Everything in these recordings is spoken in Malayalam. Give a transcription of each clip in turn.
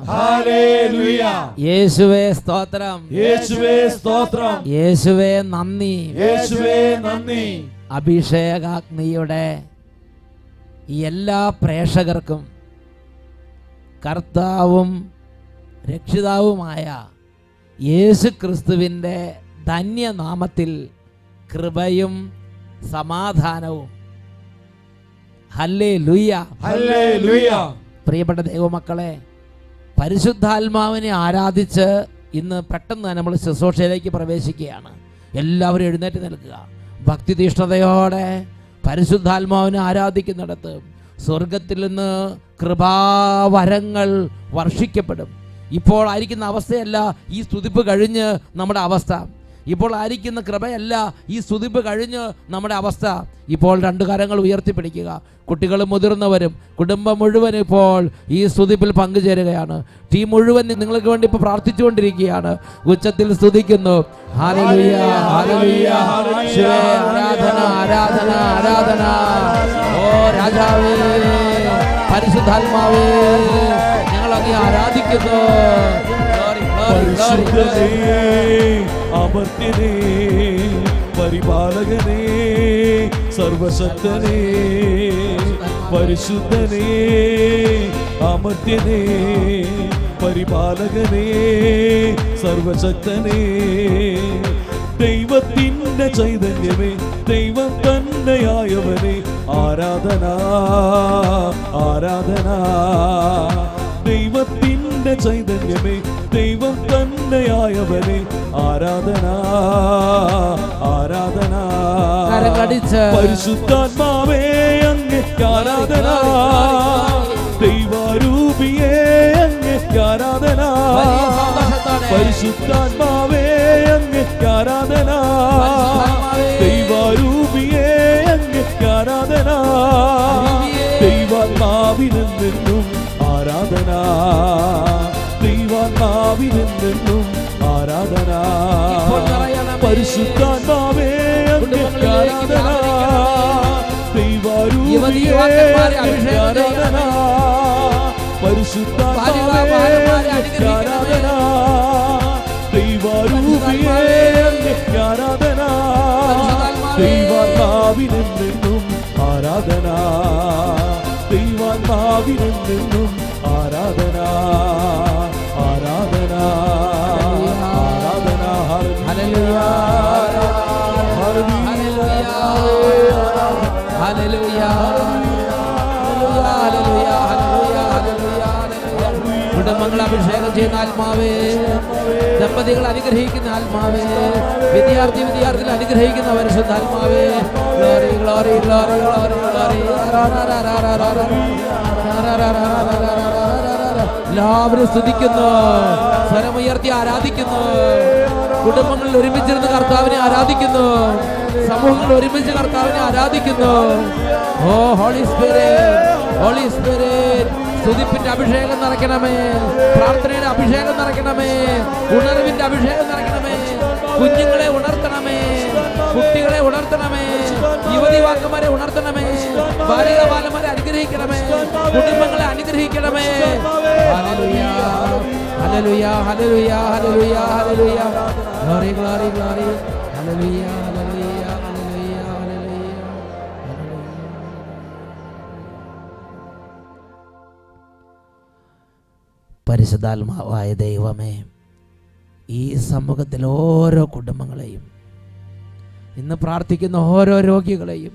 ഹല്ലേലൂയ. യേശുവേ സ്തോത്രം, യേശുവേ സ്തോത്രം, യേശുവേ നന്ദി, യേശുവേ നന്ദി. അഭിഷേകാഗ്നിയുടെ എല്ലാ പ്രേക്ഷകർക്കും കർത്താവും രക്ഷിതാവുമായ യേശു ക്രിസ്തുവിൻ്റെ ധന്യനാമത്തിൽ കൃപയും സമാധാനവും. ഹല്ലേലൂയ, ഹല്ലേലൂയ. പ്രിയപ്പെട്ട ദൈവമക്കളെ, പരിശുദ്ധാത്മാവിനെ ആരാധിച്ച് ഇന്ന് പെട്ടെന്ന് നമ്മൾ ശുശ്രൂഷയിലേക്ക് പ്രവേശിക്കുകയാണ്. എല്ലാവരും എഴുന്നേറ്റ് നിൽക്കുക. ഭക്തിതീഷ്ണതയോടെ പരിശുദ്ധാത്മാവിനെ ആരാധിക്കുന്നിടത്ത് സ്വർഗത്തിൽ നിന്ന് കൃപാവരങ്ങൾ വർഷിക്കപ്പെടും. ഇപ്പോൾ ആയിരിക്കുന്ന അവസ്ഥയല്ല ഈ സ്തുതിപ്പ് കഴിഞ്ഞ് നമ്മുടെ അവസ്ഥ. ഇപ്പോൾ ആയിരിക്കുന്ന കൃപയല്ല ഈ സ്തുതിപ്പ് കഴിഞ്ഞ് നമ്മുടെ അവസ്ഥ. ഇപ്പോൾ രണ്ട് കരങ്ങൾ ഉയർത്തിപ്പിടിക്കുക. കുട്ടികളും മുതിർന്നവരും കുടുംബം മുഴുവൻ ഇപ്പോൾ ഈ സ്തുതിപ്പിൽ പങ്കുചേരുകയാണ്. ടീം മുഴുവൻ നിങ്ങൾക്ക് വേണ്ടി ഇപ്പോൾ പ്രാർത്ഥിച്ചുകൊണ്ടിരിക്കുകയാണ്. ഉച്ചത്തിൽ സ്തുതിക്കുന്നു. ഹല്ലേലൂയ, ഹല്ലേലൂയ, യേശുവേ ആരാധന, ആരാധന, ആരാധന. ഓ രാജാവേ, പരിശുദ്ധാത്മാവേ, ഞങ്ങൾ അങ്ങേ ആരാധിക്കുന്നു. പരിശുദ്ധനേ, അമർത്യനേ, പരിപാലകനേ, സർവശക്തനേ. പരിശുദ്ധനേ, അമർത്യനേ, പരിപാലകനേ, സർവശക്തനേ. ദൈവത്തിൻ്റെ ചൈതന്യമേ, ദൈവം തന്നെയായവനെ ആരാധന, ആരാധന. ദൈവത്തിൻ്റെ ചൈതന്യമേ, ദൈവം തന്നെയായവനെ ആരാധന, ആരാധന. പരിശുദ്ധാത്മാവേ അങ്ങേക്ക് ആരാധന, ദൈവരൂപിയേ അങ്ങേക്ക് ആരാധന. പരിശുദ്ധാത്മാവേ അങ്ങേക്ക് ആരാധന, ദൈവരൂപിയേ അങ്ങേക്ക് ആരാധന. ദൈവാത്മാവിൽ നിന്നും ആരാധന, ദൈവാത്മാവിൽ നിന്നും ആരാധന. പരിശുദ്ധാത്മാവേ അങ്ങേക്ക് ആരാധന, ദൈവരൂപിയേ അങ്ങേക്ക് ആരാധന. പരിശുദ്ധാത്മാവേ അങ്ങേക്ക് ആരാധന, ദൈവരൂപിയേ അങ്ങേക്ക് ആരാധന. ദൈവാത്മാവിൽ നിന്നും ആരാധന, ദൈവാത്മാവിൽ നിന്നും ആരാധന, ആരാധന, ആരാധന. Hallelujah, hallelujah, hallelujah, hallelujah, hallelujah. കുടുംബങ്ങൾ അഭിഷേകം ചെയ്യുന്ന ആത്മാവേ, ദമ്പതികൾ അനുഗ്രഹിക്കുന്ന ആത്മാവേ, വിദ്യാർത്ഥികൾ അനുഗ്രഹിക്കുന്ന പരിശുദ്ധാത്മാവേ. Glory, glory, glory, glory, glory. എല്ലാവരും സ്തുതിക്കുന്നു, സ്വരമുയർത്തി ആരാധിക്കുന്നു. കുടുംബങ്ങളിൽ ഒരുമിച്ചിരുന്ന് കർത്താവിനെ ആരാധിക്കുന്നു. സമൂഹങ്ങൾ ഒരുമിച്ച് കർത്താവിനെ ആരാധിക്കുന്നു. ഓ ഹോളി സ്പിരിറ്റ്, ഹോളി സ്പിരിറ്റ്, സ്തുതിപ്പിന്റെ അഭിഷേകം നിറയ്ക്കണമേ, പ്രാർത്ഥനയുടെ അഭിഷേകം നിറയ്ക്കണമേ, ഉണർവിന്റെ അഭിഷേകം നിറയ്ക്കണമേ. കുഞ്ഞുങ്ങളെ ഉണർത്തണമേ, കുട്ടികളെ ഉണർത്തണമേ, യുവതിവാക്കന്മാരെ ഉണർത്തണമേ, ബാലികാബാലന്മാരെ അനുഗ്രഹിക്കണമേ, കുടുംബങ്ങളെ അനുഗ്രഹിക്കണമേ. Hallelujah, hallelujah, hallelujah, hallelujah, hallelujah. Glory, glory, glory. Hallelujah, hallelujah, hallelujah, hallelujah. പരിശുദ്ധാത്മാവായ ദൈവമേ, ഈ സമൂഹത്തിൽ ഓരോ കുടുംബങ്ങളെയും, ഇന്ന് പ്രാർത്ഥിക്കുന്ന ഓരോ രോഗികളെയും,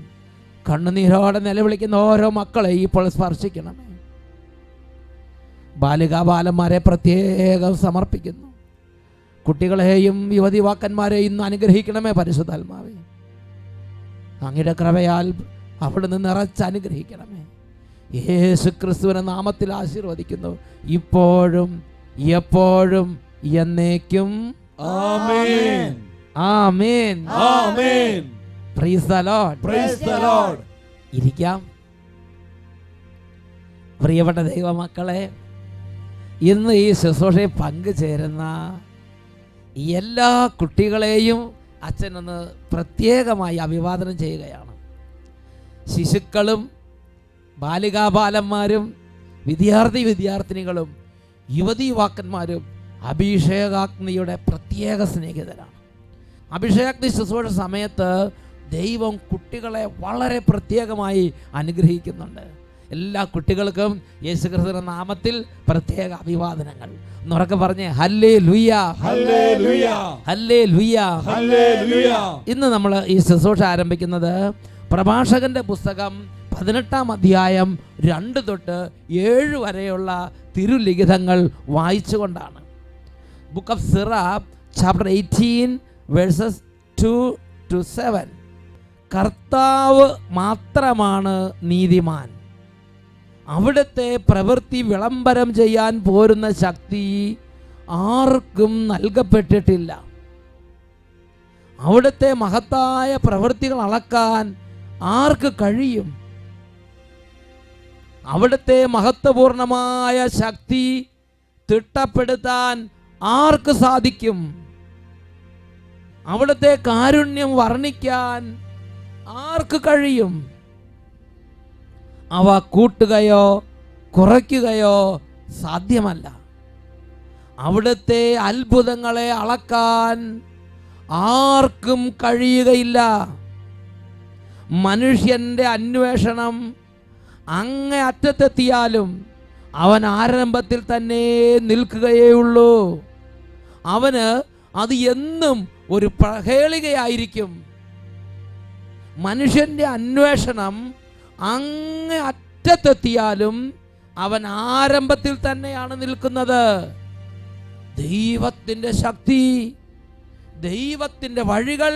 കണ്ണുനീരോടെ നിലവിളിക്കുന്ന ഓരോ മക്കളെയും ഇപ്പോൾ സ്പർശിക്കണമേ. ബാലികാബാലന്മാരെ പ്രത്യേകം സമർപ്പിക്കുന്നു. കുട്ടികളെയും യുവതിവാക്കന്മാരെയും ഇന്ന് അനുഗ്രഹിക്കണമേ പരിശുദ്ധാത്മാവേ. അങ്ങയുടെ കൃപയാൽ അവിടുന്ന് നിറച്ച് അനുഗ്രഹിക്കണമേ. യേശു ക്രിസ്തുവിന്റെ നാമത്തിൽ ആശീർവദിക്കുന്നു, ഇപ്പോഴും എപ്പോഴും എന്നേക്കും. ആമേൻ, ആമേൻ, ആമേൻ. Praise the lord, praise the lord. ഇരിക്കാം. പ്രിയപ്പെട്ട ദൈവമക്കളെ, ഇന്ന് ഈ ശുശ്രൂഷയിൽ പങ്കുചേരുന്ന എല്ലാ കുട്ടികളെയും അച്ഛനൊന്ന് പ്രത്യേകമായി അഭിവാദനം ചെയ്യുകയാണ്. ശിശുക്കളും ബാലികാബാലന്മാരും വിദ്യാർത്ഥിനികളും യുവതീവാക്കന്മാരും അഭിഷേകാഗ്നിയുടെ പ്രത്യേക സ്നേഹിതരാണ്. അഭിഷേകാഗ്നി ശുശ്രൂഷ സമയത്ത് ദൈവം കുട്ടികളെ വളരെ പ്രത്യേകമായി അനുഗ്രഹിക്കുന്നുണ്ട്. എല്ലാ കുട്ടികൾക്കും യേശുക്രിസ്തുവിന്റെ നാമത്തിൽ പ്രത്യേക അഭിവാദനങ്ങൾ. എന്നുറക്കെ പറഞ്ഞേ ഹല്ലേലൂയ, ഹല്ലേലൂയ, ഹല്ലേലൂയ, ഹല്ലേലൂയ. ഇന്ന് നമ്മൾ ഈ ശുശ്രൂഷ ആരംഭിക്കുന്നത് പ്രഭാഷകന്റെ പുസ്തകം 18-ാം അധ്യായം 2 തൊട്ട് 7 വരെയുള്ള തിരുലിഖിതങ്ങൾ വായിച്ചുകൊണ്ടാണ്. Book of Sirach chapter 18 verses 2 to 7. കർത്താവ് മാത്രമാണ് നീതിമാൻ, അവിടുത്തെ പ്രവൃത്തി വിളംബരം ചെയ്യാൻ പോരുന്ന ശക്തി ആർക്കും നൽകപ്പെട്ടിട്ടില്ല. അവിടുത്തെ മഹത്തായ പ്രവൃത്തികൾ അളക്കാൻ ആർക്ക് കഴിയും? അവിടുത്തെ മഹത്വപൂർണമായ ശക്തി തിട്ടപ്പെടുത്താൻ ആർക്ക് സാധിക്കും? അവിടുത്തെ കാരുണ്യം വർണ്ണിക്കാൻ ആർക്ക് കഴിയും? അവ കൂട്ടുകയോ കുറയ്ക്കുകയോ സാധ്യമല്ല. അവിടുത്തെ അത്ഭുതങ്ങളെ അളക്കാൻ ആർക്കും കഴിയുകയില്ല. മനുഷ്യൻ്റെ അന്വേഷണം അങ്ങേ അറ്റത്തെത്തിയാലും അവൻ ആരംഭത്തിൽ തന്നെ നിൽക്കുകയുള്ളൂ. അവന് അത് എന്നും ഒരു പ്രഹേളികയായിരിക്കും. മനുഷ്യൻ്റെ അന്വേഷണം അങ്ങേ അറ്റത്തെത്തിയാലും അവൻ ആരംഭത്തിൽ തന്നെയാണ് നിൽക്കുന്നത്. ദൈവത്തിൻ്റെ ശക്തി, ദൈവത്തിൻ്റെ വഴികൾ,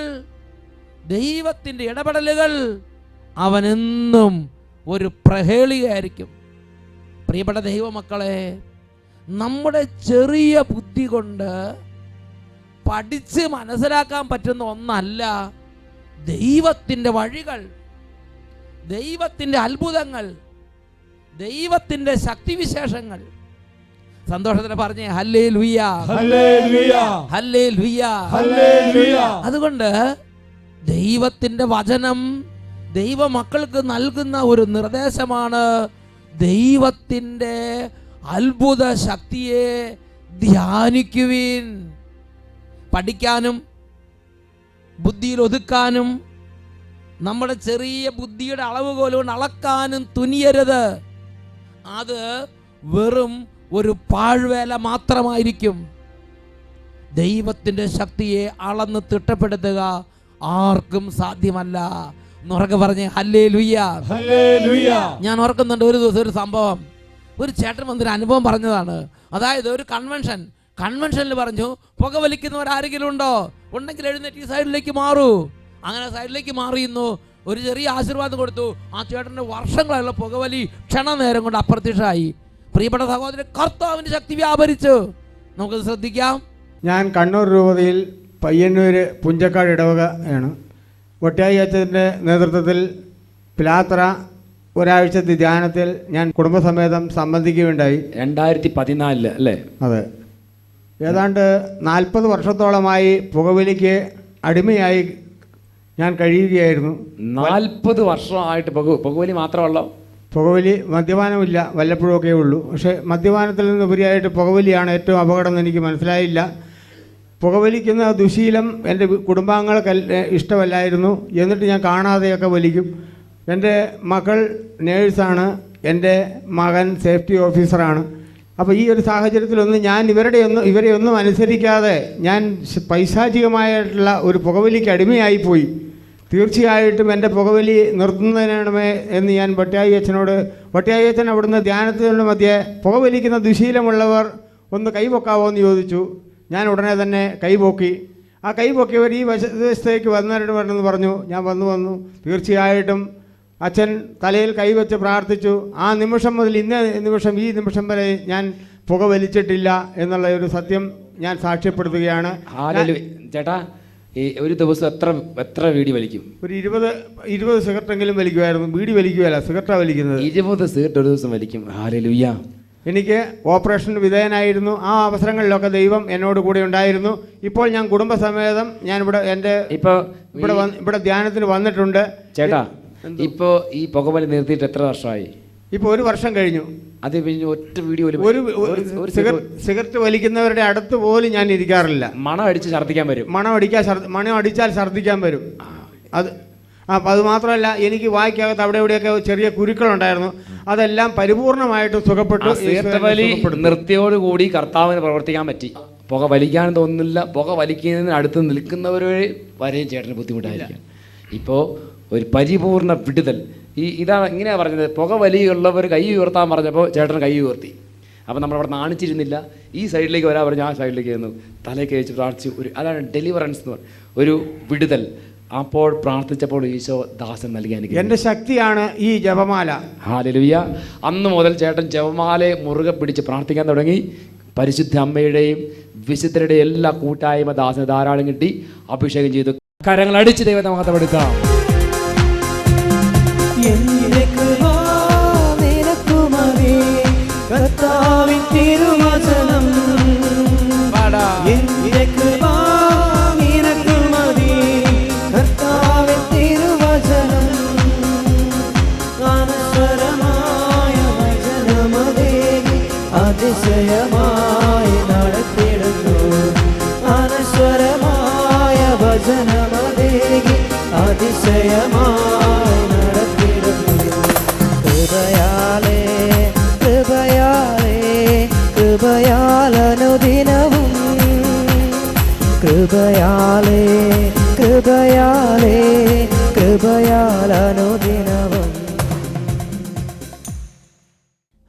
ദൈവത്തിൻ്റെ ഇടപെടലുകൾ അവനെന്നും ഒരു പ്രഹേളികയായിരിക്കും. പ്രിയപ്പെട്ട ദൈവമക്കളെ, നമ്മുടെ ചെറിയ ബുദ്ധി കൊണ്ട് പഠിച്ച് മനസ്സിലാക്കാൻ പറ്റുന്ന ഒന്നല്ല ദൈവത്തിൻ്റെ വഴികൾ, ദൈവത്തിൻ്റെ അത്ഭുതങ്ങൾ, ദൈവത്തിൻ്റെ ശക്തിവിശേഷങ്ങൾ. സന്തോഷത്തിന് പറഞ്ഞേ ഹല്ലേലൂയ, ഹല്ലേലൂയ, ഹല്ലേലൂയ, ഹല്ലേലൂയ. അതുകൊണ്ട് ദൈവത്തിൻ്റെ വചനം ദൈവമക്കൾക്ക് നൽകുന്ന ഒരു നിർദ്ദേശമാണ്. ദൈവത്തിൻ്റെ അത്ഭുത ശക്തിയെ ധ്യാനിക്കുവിൻ. പഠിക്കാനും ബുദ്ധിയിൽ ഒതുക്കാനും നമ്മുടെ ചെറിയ ബുദ്ധിയുടെ അളവുകോൽ കൊണ്ട് അളക്കാനും തുനിയരുത്. അത് വെറും ഒരു പാഴ്വേല മാത്രമായിരിക്കും. ദൈവത്തിൻ്റെ ശക്തിയെ അളന്ന് തിട്ടപ്പെടുത്തുക ആർക്കും സാധ്യമല്ല. എന്നുറക്കെ പറഞ്ഞ് ഹല്ലേലൂയ, ഹല്ലേലൂയ. ഞാൻ ഓർക്കുന്നുണ്ട് ഒരു ദിവസം ഒരു സംഭവം, ഒരു ചേട്ടൻ വന്നൊരു അനുഭവം പറഞ്ഞതാണ്. അതായത് ഒരു കൺവെൻഷനിൽ പറഞ്ഞു, പുകവലിക്കുന്നവർ ആരെങ്കിലും ഉണ്ടോ? ഉണ്ടെങ്കിൽ എഴുന്നേറ്റ് ഈ സൈഡിലേക്ക് മാറൂ. അങ്ങനെ സൈഡിലേക്ക് മാറിയിരുന്നു. ഒരു ചെറിയ ആശീർവാദം കൊടുത്തു. ആ ചേട്ടൻ്റെ വർഷങ്ങളായുള്ള പുകവലി ക്ഷണനേരം കൊണ്ട് അപ്രത്യക്ഷമായി. പ്രിയപ്പെട്ട സഹോദരൻ, കർത്താവിൻ്റെ ശക്തി വ്യാപരിച്ചു. നമുക്കത് ശ്രദ്ധിക്കാം. ഞാൻ കണ്ണൂർ രൂപതയിൽ പയ്യന്നൂർ പുഞ്ചക്കാട് ഇടവകയാണ്. ഒട്ടയായി അച്ഛൻ്റെ നേതൃത്വത്തിൽ പിലാത്ര ഒരാഴ്ചത്തെ ധ്യാനത്തിൽ ഞാൻ കുടുംബസമേതം സംബന്ധിക്കുകയുണ്ടായി. 2014 അല്ലേ? അതെ. ഏതാണ്ട് 40 വർഷത്തോളമായി പുകവലിക്ക് അടിമയായി ഞാൻ കഴിയുകയായിരുന്നു. 40 വർഷമായിട്ട് പുകവലി മാത്രമല്ലോ? പുകവലി, മദ്യപാനമില്ല, വല്ലപ്പോഴൊക്കെ ഉള്ളൂ. പക്ഷേ മദ്യപാനത്തിൽ നിന്നുപരിയായിട്ട് പുകവലിയാണ് ഏറ്റവും അപകടം എന്ന് എനിക്ക് മനസ്സിലായില്ല. പുകവലിക്കുന്ന ദുശീലം എൻ്റെ കുടുംബാംഗങ്ങൾക്ക് ഇഷ്ടമല്ലായിരുന്നു. എന്നിട്ട് ഞാൻ കാണാതെയൊക്കെ വലിക്കും. എൻ്റെ മകൾ നേഴ്സാണ്, എൻ്റെ മകൻ സേഫ്റ്റി ഓഫീസറാണ്. അപ്പോൾ ഈ ഒരു സാഹചര്യത്തിലൊന്നും ഞാൻ ഇവരെ ഒന്നും അനുസരിക്കാതെ ഞാൻ പൈശാചികമായിട്ടുള്ള ഒരു പുകവലിക്ക് അടിമയായിപ്പോയി. തീർച്ചയായിട്ടും എൻ്റെ പുകവലി നിർത്തുന്നതിനാണമേ എന്ന് ഞാൻ വട്ടിയായി അച്ഛൻ അവിടുന്ന് ധ്യാനത്തിനുള്ള മധ്യേ പുകവലിക്കുന്ന ദുശീലമുള്ളവർ ഒന്ന് കൈപൊക്കാവോ എന്ന് ചോദിച്ചു. ഞാൻ ഉടനെ തന്നെ കൈപൊക്കി. ആ കൈപൊക്കിയവർ ഈ വശത്തേക്ക് വന്നിട്ട് പറഞ്ഞു. ഞാൻ വന്നു. തീർച്ചയായിട്ടും അച്ഛൻ തലയിൽ കൈവച്ച് പ്രാർത്ഥിച്ചു. ആ നിമിഷം മുതൽ ഈ നിമിഷം വരെ ഞാൻ പുകവലിച്ചിട്ടില്ല എന്നുള്ള ഒരു സത്യം ഞാൻ സാക്ഷ്യപ്പെടുത്തുകയാണ്. ചേട്ടാ, ഈ ഒരു ദിവസം എത്ര വീടി വലിക്കും? ഒരു 20 സിഗരറ്റെങ്കിലും വലിക്കുമായിരുന്നു. ബീഡി വലിക്കുകയല്ല, സിഗരറ്റാണ് വലിക്കുന്നത്. 20 സിഗരറ്റ് ഒരു ദിവസം വലിക്കും. ഹല്ലേലൂയ. എനിക്ക് ഓപ്പറേഷന് വിധേയനായിരുന്നു. ആ അവസരങ്ങളിലൊക്കെ ദൈവം എന്നോട് കൂടെ ഉണ്ടായിരുന്നു. ഇപ്പോൾ ഞാൻ കുടുംബസമേതം ഞാൻ ഇവിടെ ധ്യാനത്തിന് വന്നിട്ടുണ്ട്. ചേട്ടാ, ഇപ്പോൾ ഈ പുകവലി നിർത്തിയിട്ട് എത്ര വർഷമായി? ഇപ്പോൾ 1 വർഷം കഴിഞ്ഞു. അത് കഴിഞ്ഞ് ഒറ്റ വീഡിയോ സിഗരറ്റ് വലിക്കുന്നവരുടെ അടുത്ത് പോലും ഞാൻ ഇരിക്കാറില്ല. മണം അടിച്ച് ഛർദ്ദിക്കാൻ വരും. മണം അടിച്ചാൽ ഛർദ്ദിക്കാൻ വരും. അപ്പം അത് മാത്രമല്ല, എനിക്ക് വായ്ക്കകത്ത് അവിടെ ഇവിടെയൊക്കെ ചെറിയ കുരുക്കളുണ്ടായിരുന്നു, അതെല്ലാം പരിപൂർണമായിട്ട് സുഖപ്പെട്ടു. നിർത്തിയോടുകൂടി കർത്താവിന് പ്രവർത്തിക്കാൻ പറ്റി. പുക വലിക്കാൻ തോന്നുന്നില്ല. പുക വലിക്കുന്നതിന് അടുത്ത് നിൽക്കുന്നവരെ വരെയും ചേട്ടന് ബുദ്ധിമുട്ടായിരിക്കും. ഇപ്പോൾ ഒരു പരിപൂർണ വിടുതൽ. ഇതാണ് ഇങ്ങനെയാണ് പറഞ്ഞത്. പുക വലിയുള്ളവർ കൈ ഉയർത്താൻ പറഞ്ഞപ്പോൾ ചേട്ടൻ കൈ ഉയർത്തി. അപ്പം നമ്മളവിടെ നാണിച്ചിരുന്നില്ല. ഈ സൈഡിലേക്ക് വരാൻ പറഞ്ഞു, ആ സൈഡിലേക്ക് ഇരുന്നു, തലയ്ക്ക് വെച്ച് പ്രാർത്ഥിച്ചു. അതാണ് ഡെലിവറൻസ് എന്ന് പറയുന്നത്, ഒരു വിടുതൽ. അപ്പോൾ പ്രാർത്ഥിച്ചപ്പോൾ ഈശോ ദാസൻ നൽകി എനിക്ക്. എൻ്റെ ശക്തിയാണ് ഈ ജപമാല. ഹല്ലേലൂയ. അന്ന് മുതൽ ചേട്ടൻ ജപമാലയെ മുറുകെ പിടിച്ച് പ്രാർത്ഥിക്കാൻ തുടങ്ങി. പരിശുദ്ധ അമ്മയുടെയും വിശുദ്ധരുടെയും എല്ലാ കൂട്ടായ്മ ദാസന് ധാരാളം കിട്ടി. അഭിഷേകം ചെയ്തു. കരങ്ങൾ അടിച്ച് ദൈവത്തെ മഹത്വപ്പെടുത്താം. കർത്താവിൻ തിരുവചനം കർത്താവിൻ തിരുവചനം അനശ്വരമായ വചനമതേ അതിശയമായി നടത്തിടുന്നു. അനശ്വരമായ വചനമതേ അതിശയമായി നടത്തിടുന്നു. കൃപയാലേ കൃപയാലേ കൃപയാലനുദിനവും കൃപയാലേ കൃപയാലേ കൃപയാലനുദിനവും.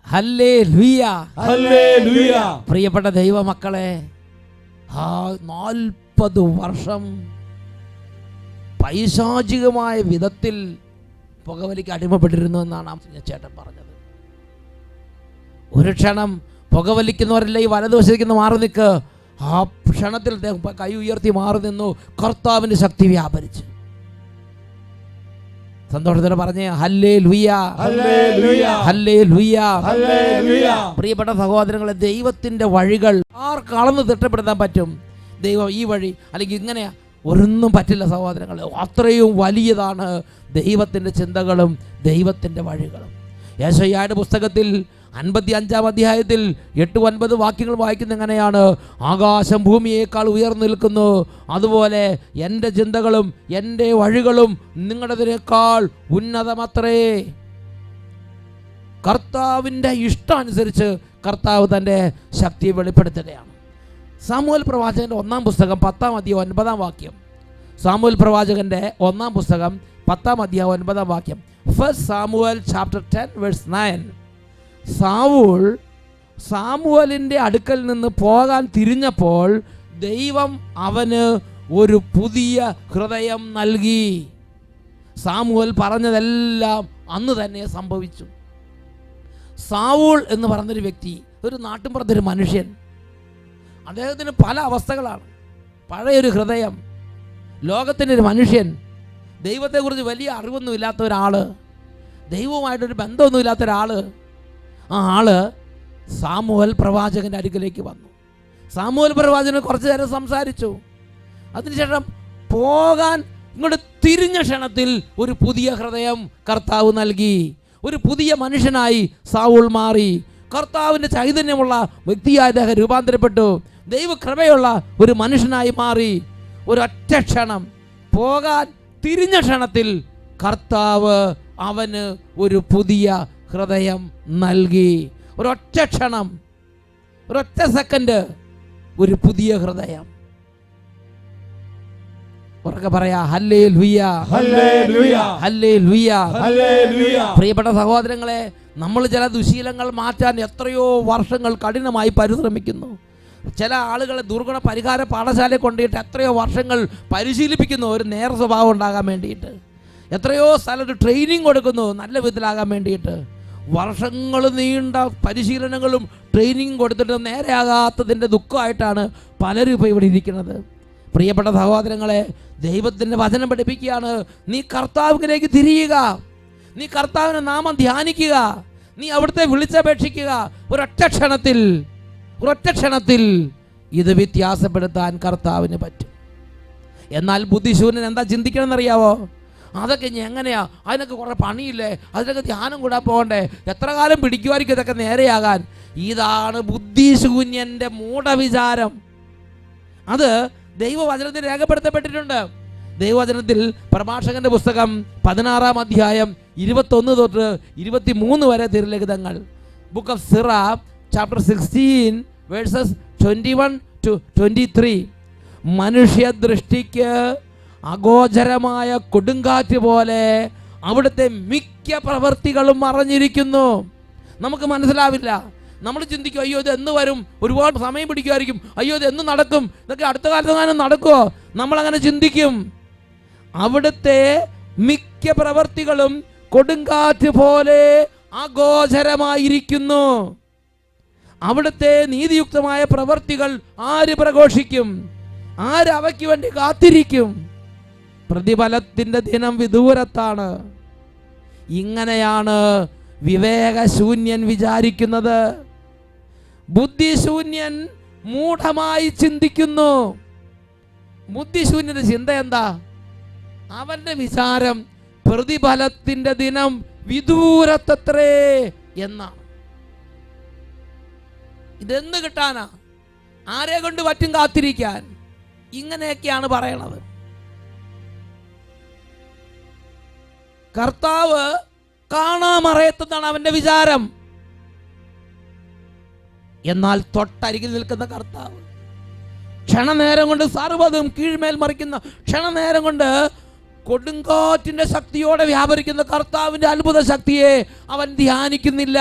ഹല്ലേലൂയ, ഹല്ലേലൂയ. പ്രിയപ്പെട്ട ദൈവമക്കളെ, 40 വർഷം പൈശാചികമായ വിധത്തിൽ പുകവലിക്ക് അടിമപ്പെട്ടിരുന്നു എന്നാണ് ചേട്ടൻ പറഞ്ഞത്. ഒരു ക്ഷണം പുകവലിക്കുന്നവരല്ല ഈ വലതുവശത്തേക്ക് മാറി നിൽക്ക്. ആ ക്ഷണത്തിൽ കൈ ഉയർത്തി മാറി നിന്നു. കർത്താവിൻ്റെ ശക്തി വ്യാപരിച്ചു. സന്തോഷത്തോടെ പറഞ്ഞേ ഹല്ലേലൂയ, ഹല്ലേലൂയ, ഹല്ലേലൂയ, ഹല്ലേലൂയ. പ്രിയപ്പെട്ട സഹോദരങ്ങളെ, ദൈവത്തിൻ്റെ വഴികൾ ആർക്ക് അളന്ന് തിട്ടപ്പെടുത്താൻ പറ്റും? ദൈവം ഈ വഴി അല്ലെങ്കിൽ ഇങ്ങനെയാ, ഒന്നും പറ്റില്ല സഹോദരങ്ങളെ. അത്രയും വലിയതാണ് ദൈവത്തിൻ്റെ ചിന്തകളും ദൈവത്തിൻ്റെ വഴികളും. യെശയ്യായുടെ പുസ്തകത്തിൽ 55-ാം അധ്യായത്തിൽ 8-9 വാക്യങ്ങൾ വായിക്കുന്ന എങ്ങനെയാണ്? ആകാശം ഭൂമിയേക്കാൾ ഉയർന്നു നിൽക്കുന്നു, അതുപോലെ എൻ്റെ ചിന്തകളും എൻ്റെ വഴികളും നിങ്ങളുടേതിനേക്കാൾ ഉന്നതമത്രേ. കർത്താവിൻ്റെ ഇഷ്ടാനുസരിച്ച് കർത്താവ് തൻ്റെ ശക്തിയെ വെളിപ്പെടുത്തുകയാണ്. സാമുവേൽ പ്രവാചകൻ്റെ 1-ാം പുസ്തകം 10-ാം അധ്യായം 9-ാം വാക്യം. സാമുവേൽ പ്രവാചകൻ്റെ 1-ാം പുസ്തകം 10-ാം അധ്യായം 9-ാം വാക്യം. 1 Samuel chapter 10 verse 9. സാമുവേലിൻ്റെ അടുക്കൽ നിന്ന് പോകാൻ തിരിഞ്ഞപ്പോൾ ദൈവം അവന് ഒരു പുതിയ ഹൃദയം നൽകി. സാമുവേൽ പറഞ്ഞതെല്ലാം അന്ന് തന്നെ സംഭവിച്ചു. സാവൂൾ എന്ന് പറഞ്ഞൊരു വ്യക്തി, ഒരു നാട്ടിൻപുറത്തൊരു മനുഷ്യൻ, അദ്ദേഹത്തിന് പല അവസ്ഥകളാണ്. പഴയൊരു ഹൃദയം, ലോകത്തിൻ്റെ ഒരു മനുഷ്യൻ, ദൈവത്തെക്കുറിച്ച് വലിയ അറിവൊന്നുമില്ലാത്ത ഒരാൾ, ദൈവവുമായിട്ടൊരു ബന്ധമൊന്നുമില്ലാത്ത ഒരാൾ. ആ ആള് സാമുവേൽ പ്രവാചകൻ്റെ അടുക്കലേക്ക് വന്നു. സാമുവേൽ പ്രവാചകൻ കുറച്ച് നേരം സംസാരിച്ചു. അതിനുശേഷം പോകാൻ ഇങ്ങോട്ട് തിരിഞ്ഞ ക്ഷണത്തിൽ ഒരു പുതിയ ഹൃദയം കർത്താവ് നൽകി. ഒരു പുതിയ മനുഷ്യനായി സാവൂൾ മാറി. കർത്താവിൻ്റെ ചൈതന്യമുള്ള വ്യക്തിയായി അദ്ദേഹം രൂപാന്തരപ്പെട്ടു. ദൈവകൃപയുള്ള ഒരു മനുഷ്യനായി മാറി. ഒരൊറ്റ ക്ഷണം, പോകാൻ തിരിഞ്ഞ ക്ഷണത്തിൽ കർത്താവ് അവന് ഒരു പുതിയ ഹൃദയം നൽകി. ഒരൊറ്റ ക്ഷണം, ഒരൊറ്റ സെക്കൻഡ്, ഒരു പുതിയ ഹൃദയം. ഉറക്കെ പറയാ ഹല്ലേലൂയ, ഹല്ലേലൂയ, ഹല്ലേലൂയ, ഹല്ലേലൂയ. പ്രിയപ്പെട്ട സഹോദരങ്ങളെ, നമ്മൾ ചില ദുശീലങ്ങൾ മാറ്റാൻ എത്രയോ വർഷങ്ങൾ കഠിനമായി പരിശ്രമിക്കുന്നു. ചില ആളുകളെ ദുർഗുണ പരിഹാര പാഠശാലയിൽ കൊണ്ടുപോയിട്ട് എത്രയോ വർഷങ്ങൾ പരിശീലിപ്പിക്കുന്നു ഒരു നേർ സ്വഭാവം ഉണ്ടാകാൻ വേണ്ടിയിട്ട്. എത്രയോ സ്ഥലത്ത് ട്രെയിനിങ് കൊടുക്കുന്നു നല്ല വിധത്തിലാകാൻ വേണ്ടിയിട്ട്. വർഷങ്ങൾ നീണ്ട പരിശീലനങ്ങളും ട്രെയിനിങ് കൊടുത്തിട്ട് നേരെയാകാത്തതിൻ്റെ ദുഃഖമായിട്ടാണ് പലരും ഇപ്പോൾ ഇവിടെ ഇരിക്കുന്നത്. പ്രിയപ്പെട്ട സഹോദരങ്ങളെ, ദൈവത്തിൻ്റെ വചനം പഠിപ്പിക്കുകയാണ്. നീ കർത്താവിലേക്ക് തിരിയുക, നീ കർത്താവിൻ്റെ നാമം ധ്യാനിക്കുക, നീ അവിടുത്തെ വിളിച്ചപേക്ഷിക്കുക. ഒരൊറ്റ ക്ഷണത്തിൽ ഇത് വ്യത്യാസപ്പെടുത്താൻ കർത്താവിന് പറ്റും. എന്നാൽ ബുദ്ധിശൂന്യൻ എന്താ ചിന്തിക്കണമെന്നറിയാവോ? അതൊക്കെ ഇനി എങ്ങനെയാ? അതിനൊക്കെ കുറേ പണിയില്ലേ? അതിനൊക്കെ ധ്യാനം കൂടാൻ പോകണ്ടേ? എത്ര കാലം പിടിക്കുമായിരിക്കും ഇതൊക്കെ നേരെയാകാൻ? ഇതാണ് ബുദ്ധിശൂന്യൻ്റെ മൂഢവിചാരം. അത് ദൈവവചനത്തിൽ രേഖപ്പെടുത്തപ്പെട്ടിട്ടുണ്ട്. ദൈവവചനത്തിൽ പ്രഭാഷകന്റെ പുസ്തകം 16-ാം അധ്യായം 21 തൊട്ട് 23 വരെ തിരുലിഖിതങ്ങൾ. Book of Sirach chapter 16 verses 21 to 23. മനുഷ്യദൃഷ്ടിക്ക് അഗോചരമായ കൊടുങ്കാറ്റ് പോലെ അവിടുത്തെ മിക്ക പ്രവൃത്തികളും മറഞ്ഞിരിക്കുന്നു. നമുക്ക് മനസ്സിലാവില്ല. നമ്മൾ ചിന്തിക്കും, അയ്യോ ഇത് എന്ന് വരും, ഒരുപാട് സമയം പിടിക്കുമായിരിക്കും, അയ്യോ ഇത് എന്ന് നടക്കും, ഇതൊക്കെ അടുത്ത കാലത്തെങ്ങാനും നടക്കുമോ? നമ്മളങ്ങനെ ചിന്തിക്കും. അവിടുത്തെ മിക്ക പ്രവൃത്തികളും കൊടുങ്കാറ്റ് പോലെ അഗോചരമായിരിക്കുന്നു. അവിടുത്തെ നീതിയുക്തമായ പ്രവൃത്തികൾ ആര് പ്രഘോഷിക്കും? ആര് അവയ്ക്ക് വേണ്ടി കാത്തിരിക്കും? പ്രതിഫലത്തിൻ്റെ ദിനം വിദൂരത്താണ്. ഇങ്ങനെയാണ് വിവേകശൂന്യൻ വിചാരിക്കുന്നത്. ബുദ്ധിശൂന്യൻ മൂഢമായി ചിന്തിക്കുന്നു. ബുദ്ധിശൂന്യന്റെ ചിന്ത എന്താ? അവന്റെ വിചാരം പ്രതിഫലത്തിൻ്റെ ദിനം വിദൂരത്തത്രേ എന്നാണ്. ഇതെന്ന് കിട്ടാനാ? ആരെ കൊണ്ട് പറ്റും കാത്തിരിക്കാൻ? ഇങ്ങനെയൊക്കെയാണ് പറയണത്. കർത്താവ് കാണാമറയത്തെന്നാണ് അവന്റെ വിചാരം. എന്നാൽ തൊട്ടരികിൽ നിൽക്കുന്ന കർത്താവ് ക്ഷണനേരം കൊണ്ട് സർവ്വതും കീഴ്മേൽ മറിക്കുന്ന, ക്ഷണനേരം കൊണ്ട് കൊടുങ്കാറ്റിന്റെ ശക്തിയോടെ വ്യാപരിക്കുന്ന കർത്താവിന്റെ അത്ഭുത ശക്തിയെ അവൻ ധ്യാനിക്കുന്നില്ല.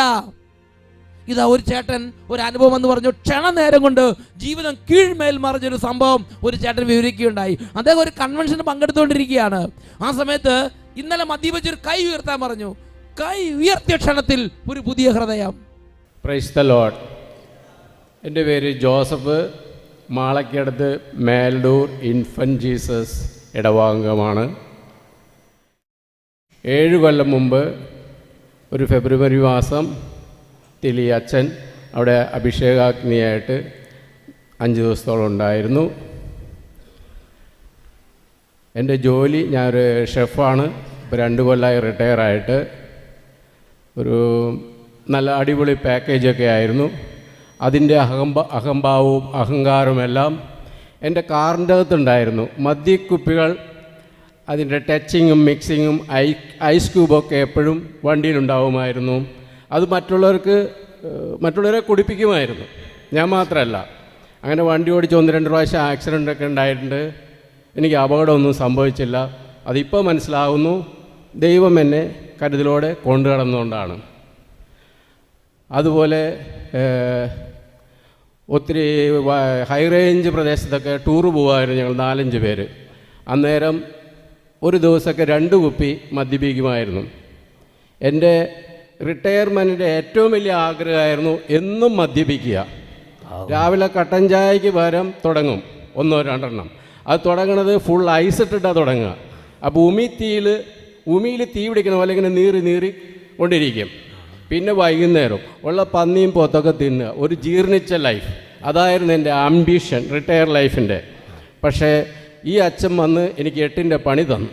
ഇതാ ഒരു ചേട്ടൻ ഒരു അനുഭവം എന്ന് പറഞ്ഞു, ക്ഷണനേരം കൊണ്ട് ജീവിതം കീഴ്മേൽ മറിഞ്ഞൊരു സംഭവം ഒരു ചേട്ടൻ വിവരിക്കുകയുണ്ടായി. അദ്ദേഹം ഒരു കൺവെൻഷന് പങ്കെടുത്തുകൊണ്ടിരിക്കുകയാണ്. ആ സമയത്ത് ഇന്നലെ മദ്യപിച്ചൊരു കൈ ഉയർത്താൻ പറഞ്ഞു. കൈ ഉയർത്തിയ ക്ഷണത്തിൽ ഒരു പുതിയ ഹൃദയം. Praise the lord. എൻ്റെ പേര് ജോസഫ്. മാളയ്ക്കടുത്ത് മേൽഡൂർ ഇൻഫൻറ്റ് ജീസസ് ഇടവാംഗമാണ്. 7 കൊല്ലം മുമ്പ് ഒരു ഫെബ്രുവരി മാസം തിലി അച്ഛൻ അവിടെ അഭിഷേകാഗ്നിയായിട്ട് 5 ദിവസത്തോളം ഉണ്ടായിരുന്നു. എൻ്റെ ജോലി, ഞാനൊരു ഷെഫാണ്. ഇപ്പോൾ 2 കൊല്ലമായി റിട്ടയറായിട്ട്. ഒരു നല്ല അടിപൊളി പാക്കേജൊക്കെ ആയിരുന്നു. അതിൻ്റെ അഹംഭാവവും അഹങ്കാരവുമെല്ലാം എൻ്റെ കാറിൻ്റെ അകത്തുണ്ടായിരുന്നു. മദ്യക്കുപ്പികൾ, അതിൻ്റെ ടച്ചിങ്ങും മിക്സിങ്ങും ഐസ് ക്യൂബൊക്കെ എപ്പോഴും വണ്ടിയിലുണ്ടാവുമായിരുന്നു. അത് മറ്റുള്ളവരെ കുടിപ്പിക്കുമായിരുന്നു, ഞാൻ മാത്രമല്ല. അങ്ങനെ വണ്ടി ഓടിച്ച് 1-2 പ്രാവശ്യം ആക്സിഡൻ്റൊക്കെ ഉണ്ടായിട്ടുണ്ട്. എനിക്ക് അപകടമൊന്നും സംഭവിച്ചില്ല. അതിപ്പോൾ മനസ്സിലാവുന്നു, ദൈവം എന്നെ കരുതലോടെ കൊണ്ടു നടന്നുകൊണ്ടാണ്. അതുപോലെ ഒത്തിരി ഹൈ റേഞ്ച് പ്രദേശത്തൊക്കെ ടൂറ് പോകുമായിരുന്നു ഞങ്ങൾ 4-5 പേര്. അന്നേരം ഒരു ദിവസമൊക്കെ 2 കുപ്പി മദ്യപിക്കുമായിരുന്നു. എൻ്റെ റിട്ടയർമെൻറ്റിൻ്റെ ഏറ്റവും വലിയ ആഗ്രഹമായിരുന്നു എന്നും മദ്യപിക്കുക. രാവിലെ കട്ടൻ ചായയ്ക്ക് പകരം തുടങ്ങും 1-2 അത് തുടങ്ങണത് ഫുൾ ഐസ് ഇട്ടിട്ടാണ് തുടങ്ങുക. അപ്പോൾ ഉമിയിൽ തീ പിടിക്കണ പോലെ ഇങ്ങനെ നീറി കൊണ്ടിരിക്കും. പിന്നെ വൈകുന്നേരം ഉള്ള പന്നിയും പോത്തൊക്കെ തിന്നുക. ഒരു ജീർണിച്ച ലൈഫ്, അതായിരുന്നു എൻ്റെ ആംബിഷൻ റിട്ടയർ ലൈഫിൻ്റെ. പക്ഷേ ഈ അച്ഛൻ വന്ന് എനിക്ക് 8ൻ്റെ പണി തന്നു.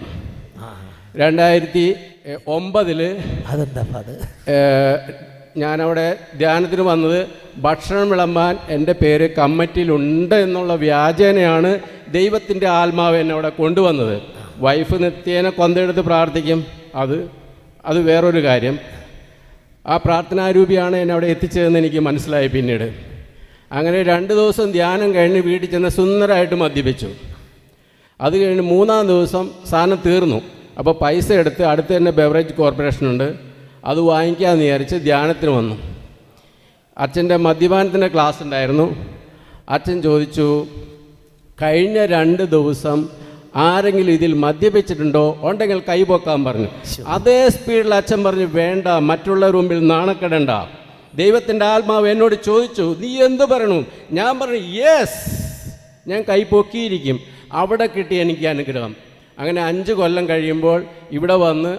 2009 ഞാനവിടെ ധ്യാനത്തിന് വന്നത് ഭക്ഷണം വിളമ്പാൻ എൻ്റെ പേര് കമ്മിറ്റിയിലുണ്ട് എന്നുള്ള വ്യാജേനയാണ് ദൈവത്തിൻ്റെ ആത്മാവ് എന്നെ അവിടെ കൊണ്ടുവന്നത്. വൈഫ് നിത്യേന കൊന്തെടുത്ത് പ്രാർത്ഥിക്കും, അത് വേറൊരു കാര്യം. ആ പ്രാർത്ഥനാരൂപിയാണ് എന്നെ അവിടെ എത്തിച്ചതെന്ന് എനിക്ക് മനസ്സിലായി പിന്നീട്. അങ്ങനെ 2 ദിവസം ധ്യാനം കഴിഞ്ഞ് വീട്ടിൽ ചെന്ന് സുന്ദരമായിട്ട് മദ്യപിച്ചു. അത് കഴിഞ്ഞ് 3-ാം ദിവസം സാധനം തീർന്നു. അപ്പോൾ പൈസ എടുത്ത് അടുത്ത് തന്നെ ബെവറേജ് കോർപ്പറേഷനുണ്ട്, അത് വാങ്ങിക്കാമെന്ന് വിചാരിച്ച് ധ്യാനത്തിന് വന്നു. അച്ഛൻ്റെ മദ്യപാനത്തിൻ്റെ ക്ലാസ് ഉണ്ടായിരുന്നു. അച്ഛൻ ചോദിച്ചു, കഴിഞ്ഞ 2 ദിവസം ആരെങ്കിലും ഇതിൽ മദ്യപിച്ചിട്ടുണ്ടോ? ഉണ്ടെങ്കിൽ കൈപൊക്കാൻ പറഞ്ഞു. അതേ സ്പീഡിൽ അച്ഛൻ പറഞ്ഞു, വേണ്ട, മറ്റുള്ളവർ മുമ്പിൽ നാണക്കെടണ്ട. ദൈവത്തിൻ്റെ ആത്മാവ് എന്നോട് ചോദിച്ചു, നീ എന്ത് പറയണു? ഞാൻ പറഞ്ഞു, യെസ്, ഞാൻ കൈ പൊക്കിയിരിക്കും. അവിടെ കിട്ടി എനിക്ക് അനുഗ്രഹം. അങ്ങനെ 5 കൊല്ലം കഴിയുമ്പോൾ ഇവിടെ വന്ന്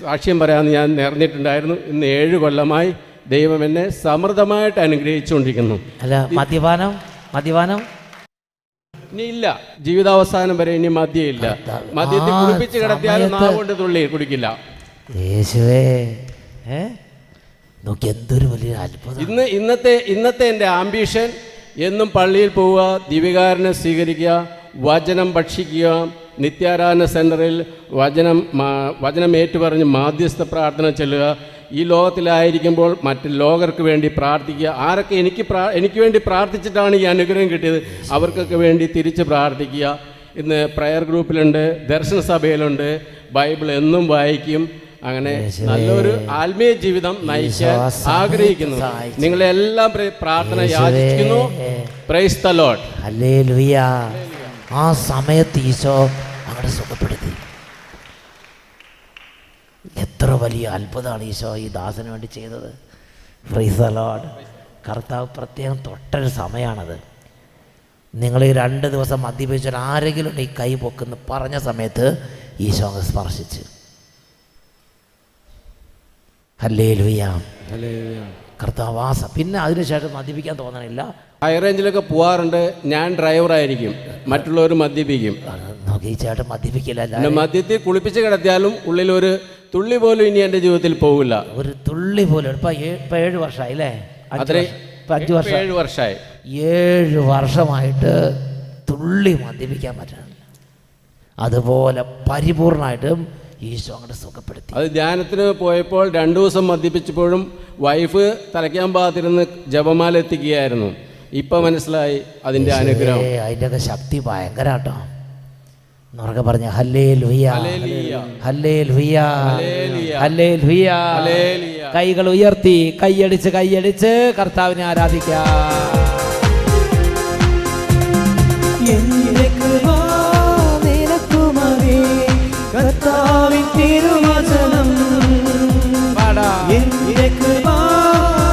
സാക്ഷ്യം പറയാമെന്ന് ഞാൻ നേർന്നിട്ടുണ്ടായിരുന്നു. ഇന്ന് 7 കൊല്ലമായി ദൈവം എന്നെ സമൃദ്ധമായിട്ട് അനുഗ്രഹിച്ചുകൊണ്ടിരിക്കുന്നു. അല്ല, മദ്യപാനം ഇനി ഇല്ല, ജീവിതാവസാനം വരെ ഇനി മദ്യമില്ല. മദ്യത്തിൽ കുടിപ്പിച്ച് കിടത്തിയാലും നാവ് കൊണ്ട് തുള്ളി കുടിക്കില്ല. യേശുവേ, നോക്കി എന്തൊരു വലിയ അത്ഭുതം. ഇന്നത്തെ എൻ്റെ ആംബിഷൻ എന്നും പള്ളിയിൽ പോവുക, ദിവ്യകാരുണ്യം സ്വീകരിക്കുക, വചനം ഭക്ഷിക്കുക, നിത്യാരാധന സെൻറ്ററിൽ വചനം ഏറ്റുപറഞ്ഞ് മാധ്യസ്ഥ പ്രാർത്ഥന ചെല്ലുക. ഈ ലോകത്തിലായിരിക്കുമ്പോൾ മറ്റ് ലോകർക്ക് വേണ്ടി പ്രാർത്ഥിക്കുക. ആരൊക്കെ എനിക്ക് വേണ്ടി പ്രാർത്ഥിച്ചിട്ടാണ് ഈ അനുഗ്രഹം കിട്ടിയത്, അവർക്കൊക്കെ വേണ്ടി തിരിച്ച് പ്രാർത്ഥിക്കുക. ഇന്ന് പ്രയർ ഗ്രൂപ്പിലുണ്ട്, ദർശന സഭയിലുണ്ട്, ബൈബിൾ എന്നും വായിക്കും. അങ്ങനെ നല്ലൊരു ആത്മീയ ജീവിതം നയിക്കാൻ ആഗ്രഹിക്കുന്നു. നിങ്ങളെല്ലാം പ്രാർത്ഥന യാചിക്കുന്നു. Praise the lord. ഹല്ലേലൂയ. ആ സമയത്ത് ഈശോ അങ്ങോട്ട് സുഖപ്പെടുത്തി. എത്ര വലിയ അത്ഭുതമാണ് ഈശോ ഈ ദാസന് വേണ്ടി ചെയ്തത്. Price the Lord. കർത്താവ് പ്രത്യേകം തൊട്ടൊരു സമയമാണത്. നിങ്ങൾ ഈ 2 ദിവസം മദ്യപിച്ചാൽ ആരെങ്കിലും ഈ കൈ പൊക്കെന്ന് പറഞ്ഞ സമയത്ത് ഈശോ അങ്ങ് സ്പർശിച്ച്. ഹല്ലേലൂയ. കർത്താവാസ. പിന്നെ അതിനുശേഷം മദ്യപിക്കാൻ തോന്നണില്ല. ഹൈ റേഞ്ചിലൊക്കെ പോവാറുണ്ട്. ഞാൻ ഡ്രൈവറായിരിക്കും, മറ്റുള്ളവർ മദ്യപിക്കും. നോക്കി ഈ ചേട്ടൻ മദ്യപിക്കില്ല. മദ്യത്തിൽ കുളിപ്പിച്ച് കിടത്തിയാലും ഉള്ളിൽ ഒരു തുള്ളി പോലും ഇനി എൻ്റെ ജീവിതത്തിൽ പോകില്ല. ഒരു തുള്ളി പോലും. ഇപ്പം 7 വർഷമായി അല്ലേ? 5 വർഷം. 7 വർഷമായി. 7 വർഷമായിട്ട് തുള്ളി മദ്യപിക്കാൻ പറ്റണില്ല. അതുപോലെ പരിപൂർണമായിട്ടും ഈശോ അങ്ങോട്ട് സുഖപ്പെടുത്തി. അത് ധ്യാനത്തിന് പോയപ്പോൾ 2 ദിവസം മദ്യപിച്ചപ്പോഴും വൈഫ് തലയ്ക്കാൻ പാകത്തിരുന്ന് ജപമാല എത്തിക്കുകയായിരുന്നു. ഇപ്പം മനസ്സിലായി അതിൻ്റെ അനുഗ്രഹം. അതിൻ്റെയൊക്കെ ശക്തി ഭയങ്കര കേട്ടോ. എന്നൊക്കെ പറഞ്ഞ ഹല്ലേലൂയ, ഹല്ലേലൂയ, ഹല്ലേലൂയ. കൈകൾ ഉയർത്തി കൈയടിച്ച് കർത്താവിനെ ആരാധിക്കാം. കർത്താവിൻ തിരുവചനം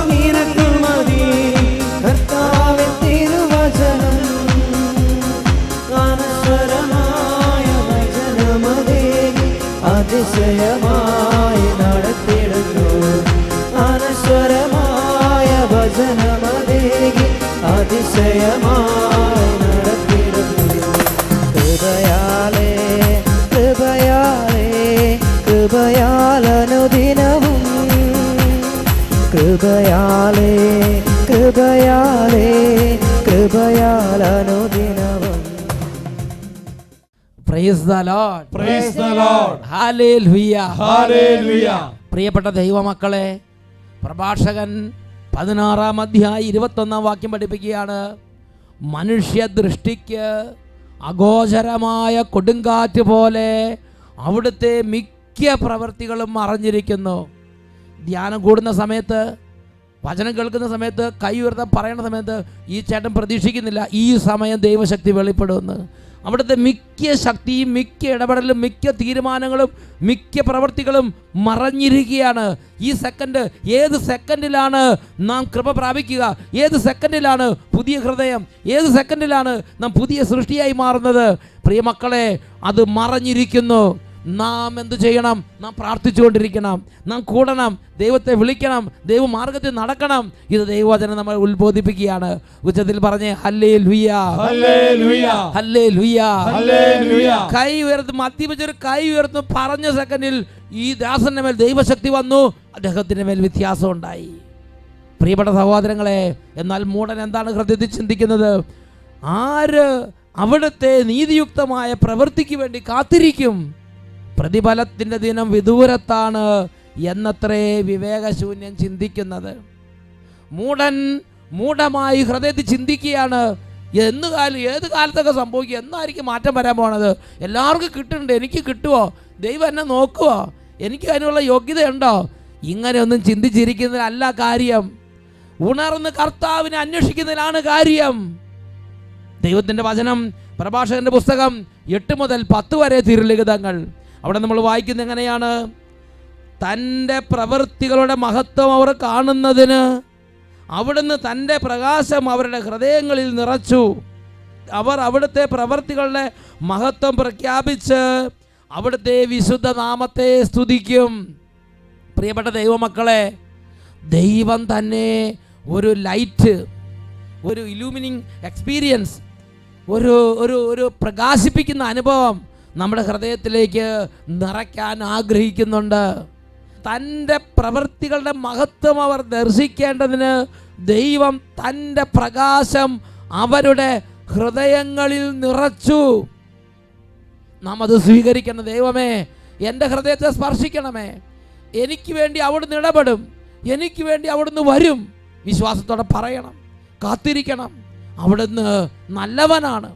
നിനക്കുമതി. കർത്താവിൻ തിരുവചനം അനശ്വരമായ വചനമതേ അതിശയമായി നടത്തിടുന്നു. അനശ്വരമായ വചനമതേ അതിശയമായി നടത്തിടുന്നു. ഹൃദയാലേ കൃപയാലനുദിനവും കൃപയാലനുദിനവും. Praise the lord. Praise the lord. ഹല്ലേലൂയ. ഹല്ലേലൂയ. പ്രിയപ്പെട്ട ദൈവമക്കളെ, പ്രഭാഷകൻ 16-ാം അധ്യായം 21-ാം വാക്യം പഠിപ്പിക്കുകയാണ്. മനുഷ്യദൃഷ്ടിക്ക് അഗോചരമായ കൊടുങ്കാറ്റ് പോലെ അവിടുത്തെ മിക്ക പ്രവൃത്തികളും മറഞ്ഞിരിക്കുന്നു. ധ്യാനം കൂടുന്ന സമയത്ത്, വചനം കേൾക്കുന്ന സമയത്ത്, കൈ ഉയർത്താൻ പറയുന്ന സമയത്ത് ഈ ചേട്ടൻ പ്രതീക്ഷിക്കുന്നില്ല ഈ സമയം ദൈവശക്തി വെളിപ്പെടുമെന്ന്. അവിടുത്തെ മിക്ക ശക്തിയും, മിക്ക ഇടപെടലും, മിക്ക തീരുമാനങ്ങളും, മിക്ക പ്രവൃത്തികളും മറഞ്ഞിരിക്കുകയാണ്. ഈ സെക്കൻഡ്, ഏത് സെക്കൻഡിലാണ് നാം കൃപ പ്രാപിക്കുക, ഏത് സെക്കൻഡിലാണ് പുതിയ ഹൃദയം, ഏത് സെക്കൻഡിലാണ് നാം പുതിയ സൃഷ്ടിയായി മാറുന്നത്? പ്രിയമക്കളെ, അത് മറഞ്ഞിരിക്കുന്നു. നാം എന്തു ചെയ്യണം? നാം പ്രാർത്ഥിച്ചുകൊണ്ടിരിക്കണം, നാം കൂടണം, ദൈവത്തെ വിളിക്കണം, ദൈവമാർഗത്തിൽ നടക്കണം. ഇത് ദൈവവചനം നമ്മൾ ഉത്ബോധിപ്പിക്കുകയാണ്. ഉച്ചത്തിൽ പറഞ്ഞേ ഹല്ലേലൂയ, ഹല്ലേലൂയ, ഹല്ലേലൂയ, ഹല്ലേലൂയ. കൈ ഉയർത്തും, മദ്യപിച്ചൊരു കൈ ഉയർത്തും. പറഞ്ഞ സെക്കൻഡിൽ ഈ ദാസന്റെ മേൽ ദൈവശക്തി വന്നു, അദ്ദേഹത്തിന്റെ മേൽ വ്യത്യാസം ഉണ്ടായി. പ്രിയപ്പെട്ട സഹോദരങ്ങളെ, എന്നാൽ മൂഢൻ എന്താണ് ഹൃദയത്തിൽ ചിന്തിക്കുന്നത്? ആര് അവിടുത്തെ നീതിയുക്തമായ പ്രവൃത്തിക്ക് വേണ്ടി കാത്തിരിക്കും? പ്രതിഫലത്തിൻ്റെ ദിനം വിദൂരത്താണ് എന്നത്രേ വിവേകശൂന്യൻ ചിന്തിക്കുന്നത്. മൂഢൻ മൂഢമായി ഹൃദയത്തിൽ ചിന്തിക്കുകയാണ്, ഏത് കാലത്തൊക്കെ സംഭവിക്കുക, എന്നായിരിക്കും മാറ്റം വരാൻ പോണത്, എല്ലാവർക്കും കിട്ടുന്നുണ്ട്, എനിക്ക് കിട്ടുമോ, ദൈവം എന്നെ നോക്കുമോ, എനിക്ക് അതിനുള്ള യോഗ്യതയുണ്ടോ? ഇങ്ങനെയൊന്നും ചിന്തിച്ചിരിക്കുന്നതിലല്ല കാര്യം. ഉണർന്ന് കർത്താവിനെ അന്വേഷിക്കുന്നതിലാണ് കാര്യം. ദൈവത്തിൻ്റെ വചനം, പ്രഭാഷകന്റെ പുസ്തകം 8 മുതൽ 10 വരെ തിരുലിഖിതങ്ങൾ. അവിടെ നമ്മൾ വായിക്കുന്നത് എങ്ങനെയാണ്? തൻ്റെ പ്രവൃത്തികളുടെ മഹത്വം അവർ കാണുന്നതിന് അവിടുന്ന് തൻ്റെ പ്രകാശം അവരുടെ ഹൃദയങ്ങളിൽ നിറച്ചു. അവർ അവിടുത്തെ പ്രവൃത്തികളുടെ മഹത്വം പ്രഖ്യാപിച്ച് അവിടുത്തെ വിശുദ്ധ നാമത്തെ സ്തുതിക്കും. പ്രിയപ്പെട്ട ദൈവമക്കളെ, ദൈവം തന്നെ ഒരു ലൈറ്റ്, ഒരു ഇലൂമിനിങ് എക്സ്പീരിയൻസ്, ഒരു ഒരു ഒരു പ്രകാശിപ്പിക്കുന്ന അനുഭവം നമ്മുടെ ഹൃദയത്തിലേക്ക് നിറയ്ക്കാൻ ആഗ്രഹിക്കുന്നുണ്ട്. തൻ്റെ പ്രവൃത്തികളുടെ മഹത്വം അവർ ദർശിക്കേണ്ടതിന് ദൈവം തൻ്റെ പ്രകാശം അവരുടെ ഹൃദയങ്ങളിൽ നിറച്ചു. നാം അത് സ്വീകരിക്കണം. ദൈവമേ, എൻ്റെ ഹൃദയത്തെ സ്പർശിക്കണമേ. എനിക്ക് വേണ്ടി അവിടുന്ന് ഇടപെടും, എനിക്ക് വേണ്ടി അവിടുന്ന് വരും. വിശ്വാസത്തോടെ പറയണം, കാത്തിരിക്കണം. അവിടുന്ന് നല്ലവനാണ്.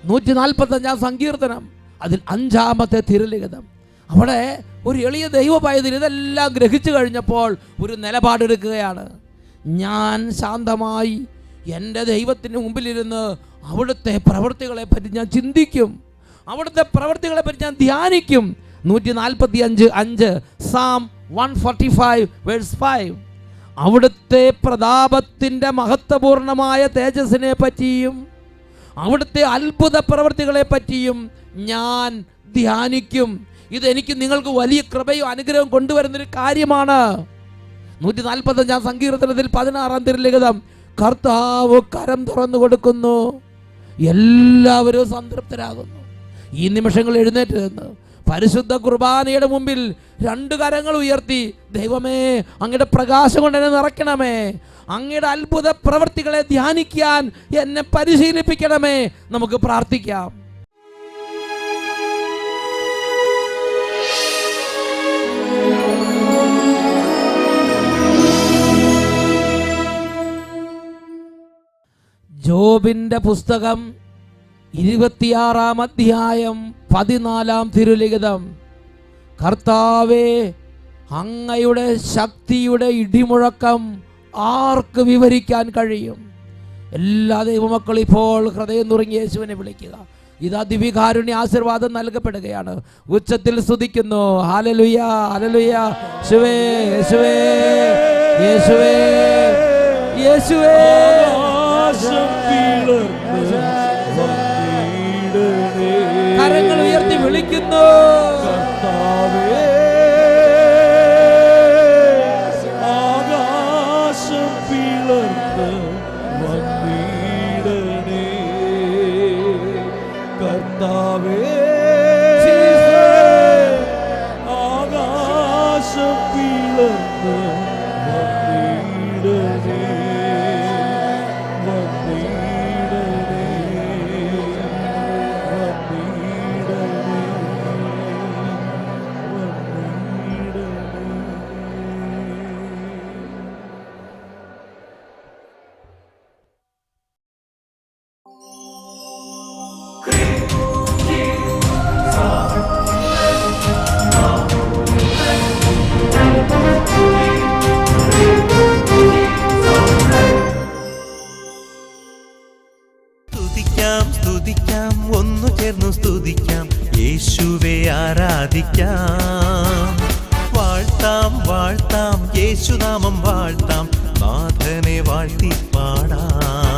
145 സങ്കീർത്തനം, അതിൽ 5-ാമത്തെ തിരുലിഖിതം. അവിടെ ഒരു എളിയ ദൈവ പൈതൽ ഇതെല്ലാം ഗ്രഹിച്ചു കഴിഞ്ഞപ്പോൾ ഒരു നിലപാടെടുക്കുകയാണ്. ഞാൻ ശാന്തമായി എൻ്റെ ദൈവത്തിന് മുമ്പിലിരുന്ന് അവിടുത്തെ പ്രവൃത്തികളെ പറ്റി ഞാൻ ചിന്തിക്കും, അവിടുത്തെ പ്രവൃത്തികളെ പറ്റി ഞാൻ ധ്യാനിക്കും. 145:5 Psalm 145:5. അവിടുത്തെ പ്രതാപത്തിൻ്റെ മഹത്വപൂർണമായ തേജസ്സിനെ പറ്റിയും അവിടുത്തെ അത്ഭുത പ്രവൃത്തികളെ പറ്റിയും ഞാൻ ധ്യാനിക്കും. ഇതെനിക്ക് നിങ്ങൾക്ക് വലിയ കൃപയും അനുഗ്രഹവും കൊണ്ടുവരുന്നൊരു കാര്യമാണ്. 145 സങ്കീർത്തനത്തിൽ 16-ാം തിരുലിഖിതം, കർത്താവ് കരം തുറന്നു കൊടുക്കുന്നു, എല്ലാവരും സംതൃപ്തരാകുന്നു. ഈ നിമിഷങ്ങൾ എഴുന്നേറ്റ് നിന്ന് പരിശുദ്ധ കുർബാനയുടെ മുമ്പിൽ 2 കരങ്ങൾ ഉയർത്തി, ദൈവമേ, അങ്ങയുടെ പ്രകാശം കൊണ്ട് എന്നെ നിറയ്ക്കണമേ, അങ്ങയുടെ അത്ഭുത പ്രവൃത്തികളെ ധ്യാനിക്കാൻ എന്നെ പരിശീലിപ്പിക്കണമേ. നമുക്ക് പ്രാർത്ഥിക്കാം. ജോബിൻ്റെ പുസ്തകം 26-ാം അധ്യായം 14-ാം തിരുലിഖിതം. കർത്താവേ, അങ്ങയുടെ ശക്തിയുടെ ഇടിമുഴക്കം ആർക്ക് വിവരിക്കാൻ കഴിയും? എല്ലാ ദൈവമക്കൾ ഇപ്പോൾ ഹൃദയം നുറുങ്ങി യേശുവിനെ വിളിക്കുക. ഇതാ ദിവ്യകാരുണ്യ ആശീർവാദം നൽകപ്പെടുകയാണ്. ഉച്ചത്തിൽ സ്തുതിക്കുന്നു. Hallelujah, hallelujah. യേശുവേ, യേശുവേ, യേശുവേ, യേശുവേ. കരങ്ങൾ ഉയർത്തി വിളിക്കുന്നു. ആകാശം പിളർന്ന് വന്നിടണേ കർത്താവേ, ആകാശം പിളർന്ന് വന്നിടണേ. സ്തുതിക്കാം, ഒന്നു ചേർന്നു സ്തുതിക്കാം, യേശുവെ ആരാധിക്കാം. വാഴ്ത്താം യേശുനാമം വാഴ്ത്താം, നാഥനെ വാഴ്ത്തി പാടാം.